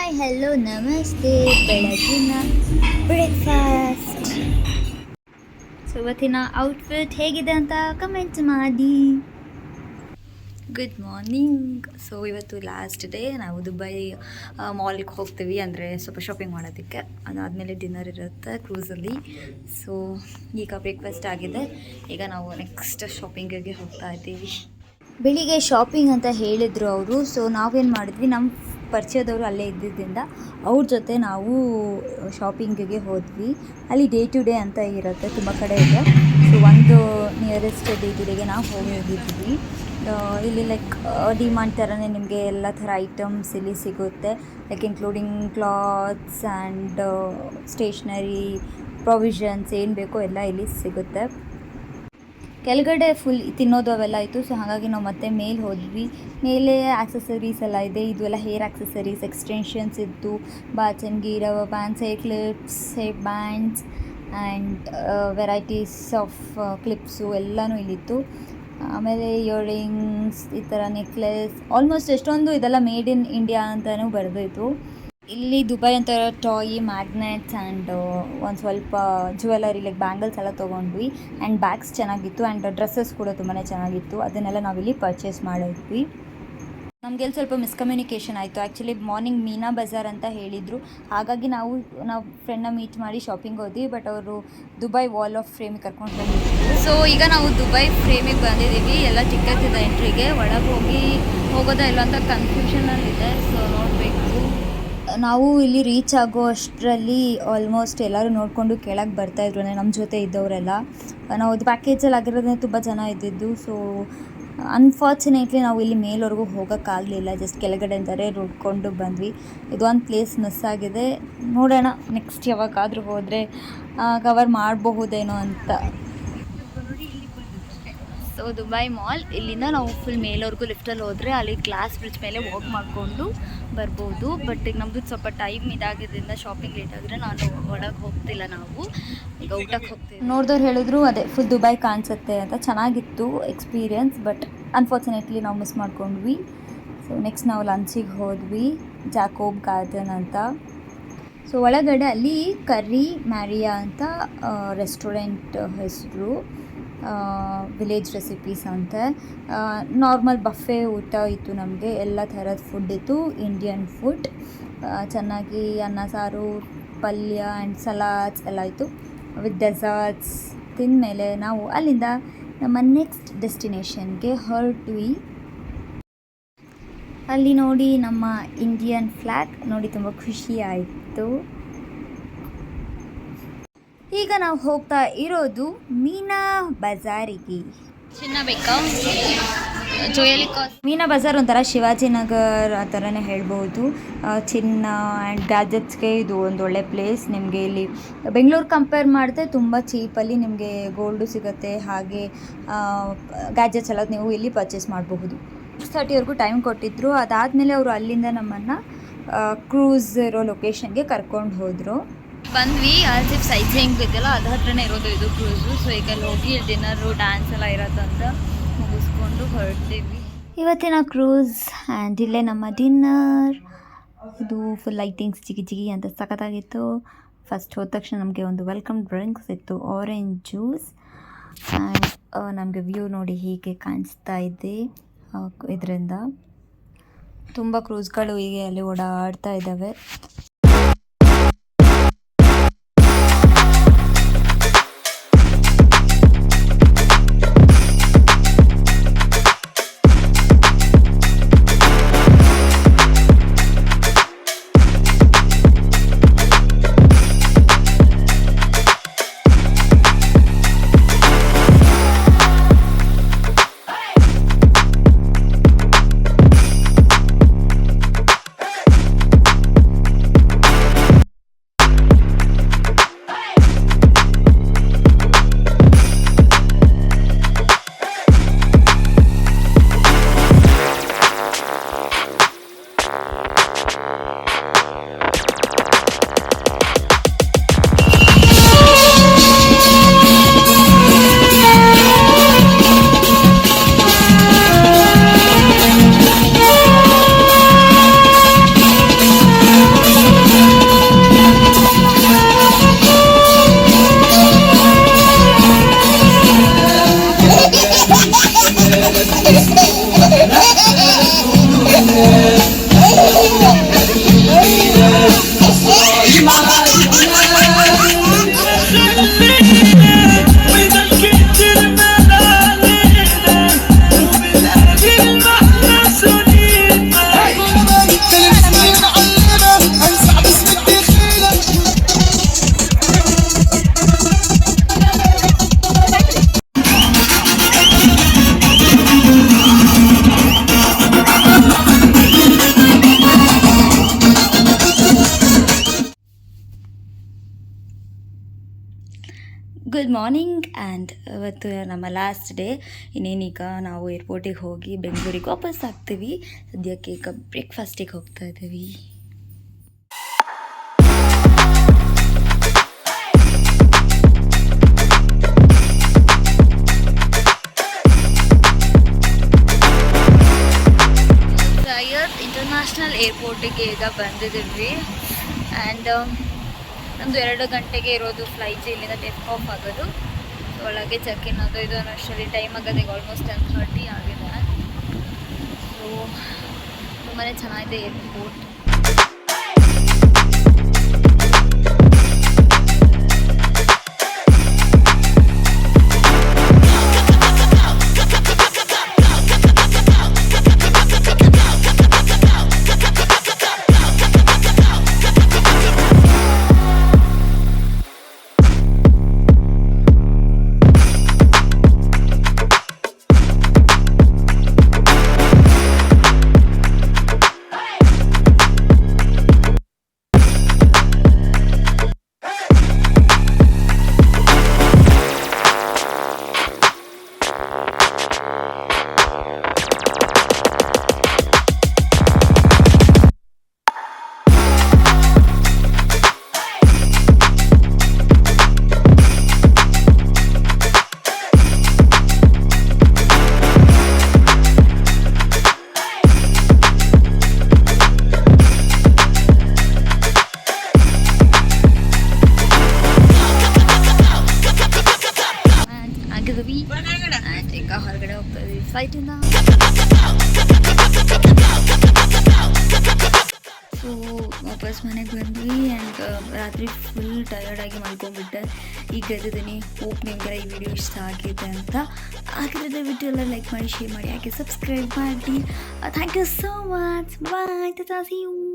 Hi hello ನಮಸ್ತೆ, ಬೆಳಗಿನ breakfast. So ಇವತ್ತಿನ ಔಟ್ಫಿಟ್ ಹೇಗಿದೆ ಅಂತ ಕಮೆಂಟ್ ಮಾಡಿ. Good morning. ಸೊ ಇವತ್ತು ಲಾಸ್ಟ್ ಡೇ. ನಾವು ದುಬೈ ಮಾಲ್ಗೆ ಹೋಗ್ತೀವಿ, ಅಂದರೆ ಸ್ವಲ್ಪ ಶಾಪಿಂಗ್ ಮಾಡೋದಕ್ಕೆ. ಅದಾದಮೇಲೆ ಡಿನ್ನರ್ ಇರುತ್ತೆ ಕ್ರೂಸಲ್ಲಿ. ಸೊ ಈಗ ಬ್ರೇಕ್ಫಾಸ್ಟ್ ಆಗಿದೆ, ಈಗ ನಾವು ನೆಕ್ಸ್ಟ್ ಶಾಪಿಂಗಿಗೆ ಹೋಗ್ತಾ ಇದ್ದೀವಿ. ಬೆಳಿಗ್ಗೆ ಶಾಪಿಂಗ್ ಅಂತ ಹೇಳಿದರು ಅವರು. ಸೊ ನಾವೇನು ಮಾಡಿದ್ವಿ, ನಮ್ಮ ಪರಿಚಯದವರು ಅಲ್ಲೇ ಇದ್ದಿದ್ದರಿಂದ ಅವ್ರ ಜೊತೆ ನಾವು ಶಾಪಿಂಗಿಗೆ ಹೋದ್ವಿ. ಅಲ್ಲಿ ಡೇ ಟು ಡೇ ಅಂತ ಇರುತ್ತೆ, ತುಂಬ ಕಡೆ ಇದೆ. ಸೊ ಒಂದು ನಿಯರೆಸ್ಟ್ ಡೇ ಟು ಡೇಗೆ ನಾವು ಹೋಗಿದ್ವಿ. ಇಲ್ಲಿ ಲೈಕ್ ಡಿಮಾರ್ಟ್ ಥರನೇ ನಿಮಗೆ ಎಲ್ಲ ಥರ ಐಟಮ್ಸ್ ಇಲ್ಲಿ ಸಿಗುತ್ತೆ, like including clothes and stationery, provisions ಏನು ಬೇಕೋ ಎಲ್ಲ ಇಲ್ಲಿ ಸಿಗುತ್ತೆ. ಕೆಳಗಡೆ ಫುಲ್ ತಿನ್ನೋದು ಅವೆಲ್ಲ ಇತ್ತು. ಸೊ ಹಾಗಾಗಿ ನಾವು ಮತ್ತೆ ಮೇಲೆ ಹೋದ್ವಿ. ಮೇಲೆ ಆಕ್ಸೆಸರೀಸ್ ಎಲ್ಲ ಇದೆ. ಇದು ಎಲ್ಲ ಹೇರ್ ಆಕ್ಸೆಸರೀಸ್, ಎಕ್ಸ್ಟೆನ್ಷನ್ಸ್ ಇತ್ತು, ಬಾಚನ್ಗಿ, rubber bands, hair clips, hair bands and varieties of clips ಎಲ್ಲನೂ ಇಲ್ಲಿತ್ತು. ಆಮೇಲೆ ಇಯರಿಂಗ್ಸ್, ಈ ಥರ ನೆಕ್ಲೆಸ್, ಆಲ್ಮೋಸ್ಟ್ ಎಷ್ಟೊಂದು ಇದೆಲ್ಲ ಮೇಡ್ ಇನ್ ಇಂಡಿಯಾ ಅಂತಲೂ ಬರೆದಿತ್ತು. ಇಲ್ಲಿ ದುಬೈ ಅಂತ ಟಾಯ್, ಮ್ಯಾಗ್ನೆಟ್ಸ್ ಆ್ಯಂಡ್ ಒಂದು ಸ್ವಲ್ಪ ಜ್ಯುವೆಲರಿ ಲೈಕ್ ಬ್ಯಾಂಗಲ್ಸ್ ಎಲ್ಲ ತೊಗೊಂಡ್ವಿ. ಆ್ಯಂಡ್ ಬ್ಯಾಗ್ಸ್ ಚೆನ್ನಾಗಿತ್ತು ಆ್ಯಂಡ್ ಡ್ರೆಸ್ಸಸ್ ಕೂಡ ತುಂಬಾ ಚೆನ್ನಾಗಿತ್ತು. ಅದನ್ನೆಲ್ಲ ನಾವಿಲ್ಲಿ ಪರ್ಚೇಸ್ ಮಾಡಿದ್ವಿ. ನಮಗೆಲ್ಲಿ ಸ್ವಲ್ಪ ಮಿಸ್ಕಮ್ಯುನಿಕೇಷನ್ ಆಯಿತು. ಆ್ಯಕ್ಚುಲಿ ಮಾರ್ನಿಂಗ್ ಮೀನಾ ಬಜಾರ್ ಅಂತ ಹೇಳಿದರು, ಹಾಗಾಗಿ ನಾವು ಫ್ರೆಂಡ್ನ ಮೀಟ್ ಮಾಡಿ ಶಾಪಿಂಗ್ ಹೋದ್ವಿ. ಬಟ್ ಅವರು ದುಬೈ ವಾಲ್ ಆಫ್ ಫ್ರೇಮಿಗೆ ಕರ್ಕೊಂಡು ಹೋಗಿದ್ರು. ಸೊ ಈಗ ನಾವು ದುಬೈ ಫ್ರೇಮಿಗೆ ಬಂದಿದ್ದೀವಿ. ಎಲ್ಲ ಟಿಕೆಟ್ ಇದೆ ಎಂಟ್ರಿಗೆ. ಒಳಗೆ ಹೋಗೋದಾ ಇಲ್ಲ ಅಂತ ಕನ್ಫ್ಯೂಷನಲ್ಲಿದೆ. ಸೊ ನೋಡಬೇಕು. ನಾವು ಇಲ್ಲಿ ರೀಚ್ ಆಗೋ ಅಷ್ಟರಲ್ಲಿ ಆಲ್ಮೋಸ್ಟ್ ಎಲ್ಲರೂ ನೋಡಿಕೊಂಡು ಕೆಳಗೆ ಬರ್ತಾಯಿದ್ರು, ನಮ್ಮ ಜೊತೆ ಇದ್ದವರೆಲ್ಲ. ನಾವು ಅದು ಪ್ಯಾಕೇಜಲ್ಲಿ ಆಗಿರೋದೇ ತುಂಬ ಜನ ಇದ್ದಿದ್ದು. ಸೊ ಅನ್ಫಾರ್ಚುನೇಟ್ಲಿ ನಾವು ಇಲ್ಲಿ ಮೇಲ್ವರೆಗೂ ಹೋಗೋಕ್ಕಾಗಲಿಲ್ಲ, ಜಸ್ಟ್ ಕೆಳಗಡೆ ಅಂತಾರೆ ನೋಡ್ಕೊಂಡು ಬಂದ್ವಿ. ಇದೊಂದು ಪ್ಲೇಸ್ ಮಿಸ್ ಆಗಿದೆ. ನೋಡೋಣ ನೆಕ್ಸ್ಟ್ ಯಾವಾಗಾದರೂ ಹೋದರೆ ಕವರ್ ಮಾಡಬಹುದೇನೋ ಅಂತ. ಸೊ ದುಬೈ ಮಾಲ್, ಇಲ್ಲಿಂದ ನಾವು ಫುಲ್ ಮೇಲವರೆಗೂ ಲಿಫ್ಟಲ್ಲಿ ಹೋದರೆ ಅಲ್ಲಿ ಗ್ಲಾಸ್ ಬ್ರಿಡ್ಜ್ ಮೇಲೆ ವಾಕ್ ಮಾಡಿಕೊಂಡು ಬರ್ಬೋದು. ಬಟ್ ಈಗ ನಮ್ಮದು ಸ್ವಲ್ಪ ಟೈಮ್ ಇದಾಗಿದ್ದರಿಂದ ಶಾಪಿಂಗ್ ಲೇಟ್ ಆಗಿದ್ರೆ ನಾನು ಒಳಗೆ ಹೋಗ್ತಿಲ್ಲ. ನಾವು ಈಗ ಊಟಕ್ಕೆ ಹೋಗ್ತೀವಿ. ನೋಡಿದವ್ರು ಹೇಳಿದ್ರು ಅದೇ ಫುಲ್ ದುಬೈ ಕಾಣಿಸುತ್ತೆ ಅಂತ. ಚೆನ್ನಾಗಿತ್ತು ಎಕ್ಸ್ಪೀರಿಯನ್ಸ್, ಬಟ್ ಅನ್ಫಾರ್ಚುನೇಟ್ಲಿ ನಾವು ಮಿಸ್ ಮಾಡ್ಕೊಂಡ್ವಿ. ಸೊ ನೆಕ್ಸ್ಟ್ ನಾವು ಲಂಚಿಗೆ ಹೋದ್ವಿ, ಜಾಕೋಬ್ ಗಾರ್ಡನ್ ಅಂತ. ಸೊ ಒಳಗಡೆ ಅಲ್ಲಿ ಕರ್ರಿ ಮ್ಯಾರಿಯಾ ಅಂತ ರೆಸ್ಟೋರೆಂಟ್ ಹೆಸರು, ವಿಲೇಜ್ ರೆಸಿಪೀಸ್ ಅಂತ. ನಾರ್ಮಲ್ ಬಫೆ ಊಟ ಇತ್ತು ನಮಗೆ. ಎಲ್ಲ ಥರದ ಫುಡ್ ಇತ್ತು, ಇಂಡಿಯನ್ ಫುಡ್. ಚೆನ್ನಾಗಿ ಅನ್ನ ಸಾರು, ಪಲ್ಯ ಆ್ಯಂಡ್ ಸಲಾಡ್ಸ್ ಎಲ್ಲ ಇತ್ತು ವಿತ್ ಡೆಸರ್ಟ್ಸ್. ತಿಂದಮೇಲೆ ನಾವು ಅಲ್ಲಿಂದ ನಮ್ಮ ನೆಕ್ಸ್ಟ್ ಡೆಸ್ಟಿನೇಷನ್ಗೆ ಹೊರಟ್ವಿ. ಅಲ್ಲಿ ನೋಡಿ ನಮ್ಮ ಇಂಡಿಯನ್ ಫ್ಲ್ಯಾಗ್ ನೋಡಿ ತುಂಬ ಖುಷಿ ಆಯಿತು. ಈಗ ನಾವು ಹೋಗ್ತಾ ಇರೋದು ಮೀನಾ ಬಜಾರಿಗೆ. ಚಿನ್ನ ಬೇಕಾ? ಮೀನಾ ಬಜಾರ್ ಒಂಥರ ಶಿವಾಜಿನಗರ್ ಆ ಥರನೇ ಹೇಳ್ಬೋದು. ಚಿನ್ನ ಆ್ಯಂಡ್ ಗ್ಯಾಜೆಟ್ಸ್ಗೆ ಇದು ಒಂದು ಒಳ್ಳೆ ಪ್ಲೇಸ್. ನಿಮಗೆ ಇಲ್ಲಿ ಬೆಂಗಳೂರು ಕಂಪೇರ್ ಮಾಡಿದ್ರೆ ತುಂಬ ಚೀಪಲ್ಲಿ ನಿಮಗೆ ಗೋಲ್ಡು ಸಿಗುತ್ತೆ, ಹಾಗೆ ಗ್ಯಾಜೆಟ್ಸ್ ಎಲ್ಲ ನೀವು ಇಲ್ಲಿ ಪರ್ಚೇಸ್ ಮಾಡಬಹುದು. 6:30ವರೆಗೂ ಟೈಮ್ ಕೊಟ್ಟಿದ್ದರು. ಅದಾದಮೇಲೆ ಅವರು ಅಲ್ಲಿಂದ ನಮ್ಮನ್ನು ಕ್ರೂಸ್ ಇರೋ ಲೊಕೇಶನ್ಗೆ ಕರ್ಕೊಂಡು ಹೋದರು. ಬಂದ್ವಿ. ಆಲ್ಸಿಪ್ ಸೈಜಿಂಗ್ ಇದೆಯಲ್ಲ ಅದ್ರ ಹತ್ರನೇ ಇರೋದು ಇದು ಕ್ರೂಸು. ಸೊ ಈಗ ಅಲ್ಲಿ ಹೋಗಿ ಡಿನ್ನರು, ಡ್ಯಾನ್ಸ್ ಎಲ್ಲ ಇರೋದಂತ ಮುಗಿಸ್ಕೊಂಡು ಹೊರಡ್ತೀವಿ. ಇವತ್ತಿನ ಕ್ರೂಸ್ ಆ್ಯಂಡ್ ಇಲ್ಲೇ ನಮ್ಮ ಡಿನ್ನರ್. ಇದು ಫುಲ್ ಲೈಟಿಂಗ್ಸ್ ಜಿಗಿ ಜಿಗಿ ಅಂತ ಸಖತ್ತಾಗಿತ್ತು. ಫಸ್ಟ್ ಹೋದ ತಕ್ಷಣ ನಮಗೆ ಒಂದು ವೆಲ್ಕಮ್ ಡ್ರಿಂಕ್ಸ್ ಇತ್ತು, ಆರೆಂಜ್ ಜ್ಯೂಸ್. ಆ್ಯಂಡ್ ನಮಗೆ ವ್ಯೂ ನೋಡಿ ಹೀಗೆ ಕಾಣಿಸ್ತಾ ಇದೆ ಇದರಿಂದ. ತುಂಬ ಕ್ರೂಸ್ಗಳು ಹೀಗೆ ಅಲ್ಲಿ ಓಡಾಡ್ತಾ ಇದ್ದಾವೆ. ಗುಡ್ ಮಾರ್ನಿಂಗ್ ಆ್ಯಂಡ್ ಇವತ್ತು ನಮ್ಮ ಲಾಸ್ಟ್ ಡೇ. ಇನ್ನೇನೀಗ ನಾವು ಏರ್ಪೋರ್ಟಿಗೆ ಹೋಗಿ ಬೆಂಗಳೂರಿಗೆ ವಾಪಸ್ ಆಗ್ತೀವಿ. ಸದ್ಯಕ್ಕೆ ಈಗ ಬ್ರೇಕ್ಫಾಸ್ಟಿಗೆ ಹೋಗ್ತಾ ಇದ್ದೀವಿ. ಇಂಟರ್ನ್ಯಾಷನಲ್ ಏರ್ಪೋರ್ಟಿಗೆ ಈಗ ಬಂದಿದ್ದೀವಿ ಆ್ಯಂಡ್ ನಮ್ಮದು 2 ಗಂಟೆಗೆ ಇರೋದು ಫ್ಲೈಟ್. ಇಲ್ಲಿಂದ ಟೇಕ್ ಆಫ್ ಆಗೋದು. ಒಳಗೆ ಚೆಕ್ ಇನ್ ಅದು ಇದು ಅನ್ನೋಷ್ಟರಲ್ಲಿ ಟೈಮ್ ಆಗೋದು. ಈಗ ಆಲ್ಮೋಸ್ಟ್ 10:30 ಆಗಿದೆ. ಸೊ ತುಂಬಾ ಚೆನ್ನಾಗಿದೆ ಏರ್ಪೋರ್ಟ್. ಈಗ ಹೊರಗಡೆ ಹೋಗ್ತಾ ಇದ್ದೀವಿ ಫ್ಲೈಟಿಂದ. ಸೊ ವಾಪಸ್ ಮನೆಗೆ ಬಂದ್ವಿ ಆ್ಯಂಡ್ ರಾತ್ರಿ ಫುಲ್ ಟಯರ್ಡಾಗಿ ಮಲ್ಕೊಂಡ್ಬಿಟ್ಟೆ. ಈಗ ಎದ್ದಿದ್ದೀನಿ. ಹೋಪ್ ನಿಮ್ಗೆ ಈ ವಿಡಿಯೋ ಇಷ್ಟ ಆಗಿದೆ ಅಂತ. ಆಗಿದ್ರೆ ದಯವಿಟ್ಟು ಎಲ್ಲ ಲೈಕ್ ಮಾಡಿ, ಶೇರ್ ಮಾಡಿ, ಯಾಕೆ ಸಬ್ಸ್ಕ್ರೈಬ್ ಮಾಡಿ. Thank you so much. Bye. Tata, see you.